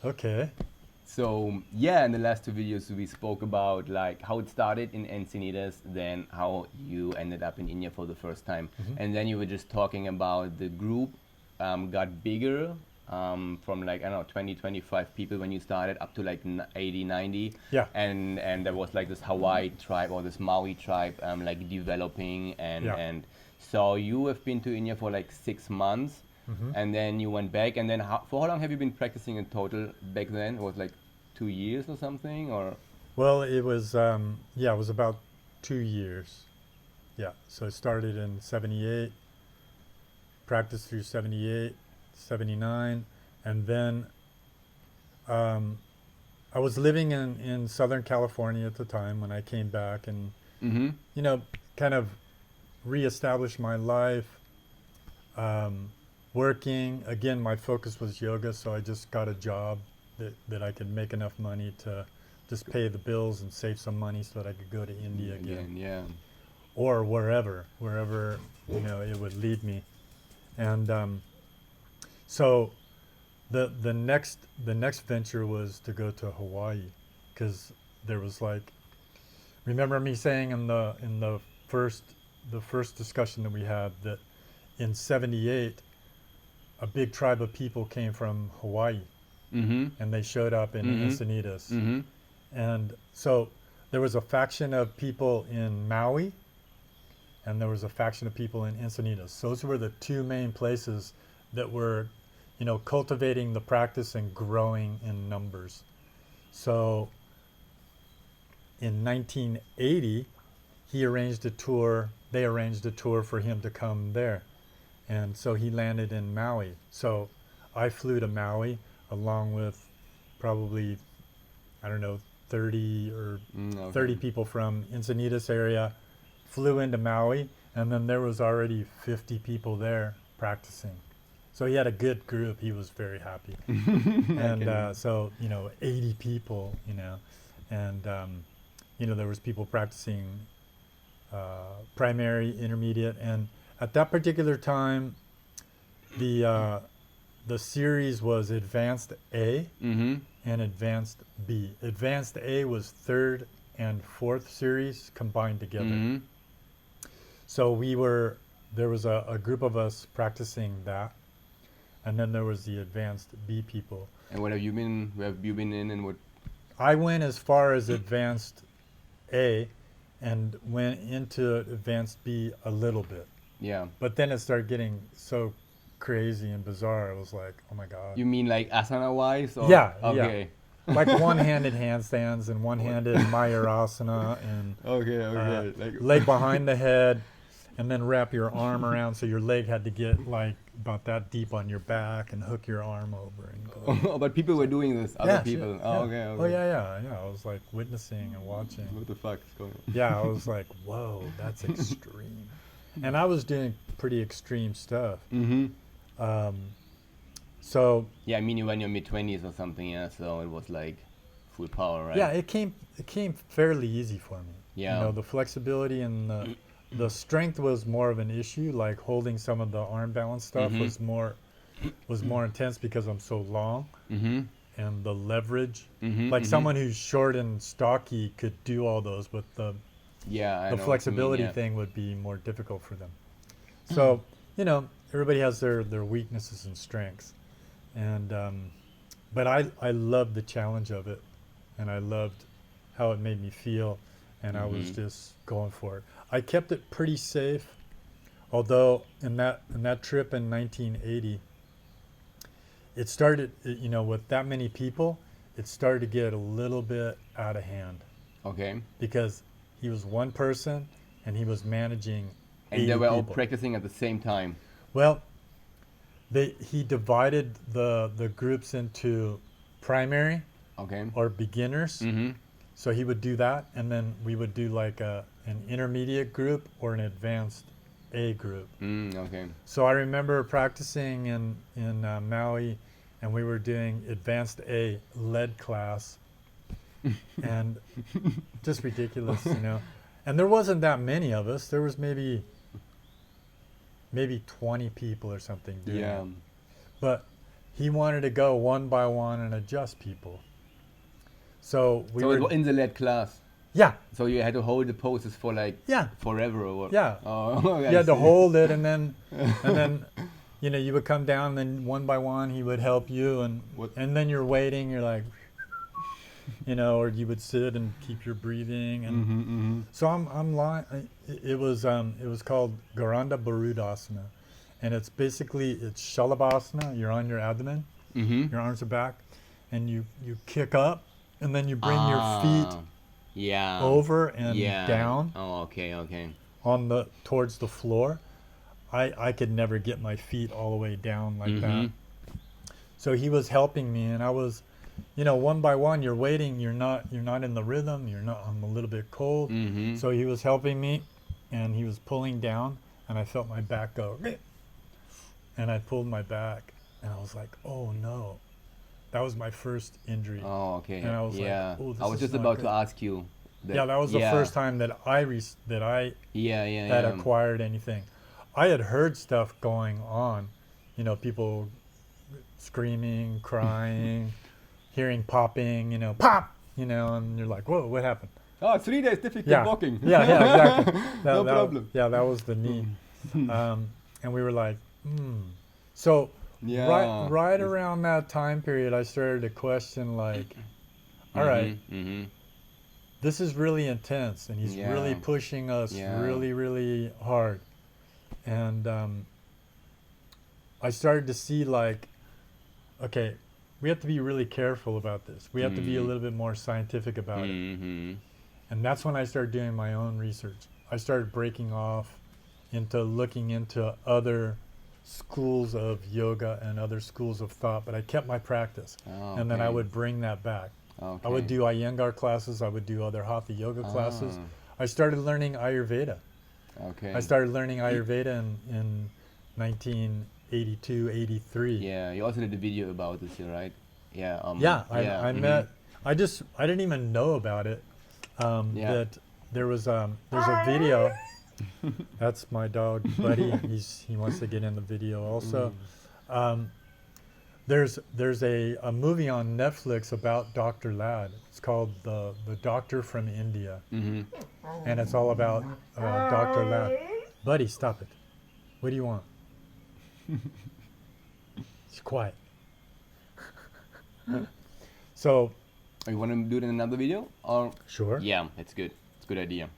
Okay. So yeah, in the last two videos we spoke about like how it started in Encinitas, then how you ended up in India for the first time, Hmm. and then you were just talking about the group got bigger from like I don't know 20 25 people when you started up to like 80 90, Yeah. and there was like this Hawaii tribe or this Maui tribe like developing Yeah. and so you have been to India for like 6 months Hmm. and then you went back and then for how long have you been practicing in total back then? It was like 2 years or something or Well, it was yeah, it was about 2 years. Yeah. So I started in 78, practiced through 78, 79, and then um, I was living in Southern California at the time when I came back and, mm-hmm. you know, kind of reestablished my life, um, working. Again, my focus was yoga, so I just got a job that I could make enough money to just pay the bills and save some money so that I could go to India again Again, yeah. or wherever it would lead me. And so the next venture was to go to Hawaii because there was like, remember me saying in the first the first discussion that we had that in 78 a big tribe of people came from Hawaii Mm-hmm. and they showed up in Mm-hmm. Encinitas. Mm-hmm. And so there was a faction of people in Maui and there was a faction of people in Encinitas. Those were the two main places that were, cultivating the practice and growing in numbers. So in 1980, they arranged a tour for him to come there. And so he landed in Maui. So I flew to Maui along with probably, I don't know, 30 or Okay. 30 people from Encinitas area, flew into Maui, and then there was already 50 people there practicing. So he had a good group. He was very happy. I And can. so, 80 people, and, there was people practicing primary, intermediate, and at that particular time, the uh, the series was Advanced A Mm-hmm. and Advanced B. Advanced A was third and fourth series combined together. Mm-hmm. So there was a group of us practicing that, and then there was the Advanced B people. And what have you been? Where have you been in, and what? I went as far as Advanced A and went into Advanced B a little bit. Yeah. But then it started getting so crazy and bizarre. It was like, oh my God. You mean like asana wise, or Yeah, yeah. okay? Like one-handed handstands and What? one-handed Mayurasana and Okay, okay. Like. leg behind the head, and then wrap your arm around so your leg had to get like about that deep on your back and hook your arm over and go. Oh, but people were So, doing this. Other yeah, shit, people. Oh, yeah. okay, Oh okay. yeah, yeah, yeah. I was like witnessing and watching. What the fuck is going on? Yeah, I was like, whoa, that's extreme. And I was doing pretty extreme stuff. Mm-hmm. Um, so Yeah, I mean you were in your mid twenties or something. Yeah, so it was like full power, right? yeah, it came fairly easy for me. Yeah. The flexibility and the strength was more of an issue. Like holding some of the arm balance stuff Mm-hmm. was more intense because I'm so long, Mm-hmm. and the leverage. Mm-hmm. Like Mm-hmm. someone who's short and stocky could do all those, but the Yeah, I the know what you mean. flexibility Yeah. thing would be more difficult for them. So everybody has their weaknesses and strengths, and but I loved the challenge of it, and I loved how it made me feel, and I was Mm-hmm. just going for it. I kept it pretty safe, although in that trip in 1980, it started, with that many people, it started to get a little bit out of hand Okay. because he was one person and he was managing And they 80 were all people. practicing at the same time. Well, he divided the groups into primary Okay. or beginners. Mm-hmm. So he would do that, and then we would do like an intermediate group or an advanced A group. Okay. So I remember practicing in Maui, and we were doing advanced A lead class, and just ridiculous. And there wasn't that many of us. There was maybe 20 people or something doing Yeah. it. But he wanted to go one by one and adjust people. So we So it were, was in the lead class. yeah, So you had to hold the poses for like yeah, forever or what? yeah. Oh, You I had to see. hold it, and then, you know, you would come down, and then one by one he would help you, What? and then you're waiting. You're like, you know, or you would sit and keep your breathing, and so I'm lying. It was called Garanda Barudasana, and it's basically it's Shalabhasana. You're on your abdomen, Mm-hmm. your arms are back, and you kick up, and then you bring your feet Yeah. over and Yeah. down Oh, okay, okay. on the towards the floor. I could never get my feet all the way down like that. So he was helping me, and I was, you know, one by one. You're waiting. You're not in the rhythm. I'm a little bit cold. Mm-hmm. So he was helping me, and he was pulling down, and I felt my back go, and I pulled my back, and I was like, oh no, that was my first injury. Oh, okay. And I was like, yeah. oh, this I was is just not about good. to ask you. Yeah, that was the first time that I Yeah, had yeah. acquired anything. I had heard stuff going on, you know, people screaming, crying, hearing popping, you know, pop, you know, and you're like, whoa, what happened? Oh, 3 days difficult Yeah, walking. yeah, exactly. No problem. Yeah, that was the knee, and we were like, So Yeah. right around that time period, I started to question, like, all right, this is really intense, and he's really Yeah. pushing us Yeah. really, really hard. And I started to see, like, okay, we have to be really careful about this. We have to be a little bit more scientific about it. And that's when I started doing my own research. I started breaking off into looking into other schools of yoga and other schools of thought, but I kept my practice. Oh, And then I okay. would bring that back. Okay. I would do Iyengar classes. I would do other hatha yoga classes. I started learning Ayurveda. Okay. I started learning Ayurveda in 1982, 83. Yeah, you also did a video about this, right? Yeah. I met. I didn't even know about it. Yeah. That there's a video. That's my dog, Buddy. He wants to get in the video also. There's a movie on Netflix about Dr. Ladd. It's called the Doctor from India, and it's all about Dr. Ladd. Buddy, stop it. What do you want? It's quiet. So, You want to do it in another video? Or sure. yeah, it's good. It's a good idea.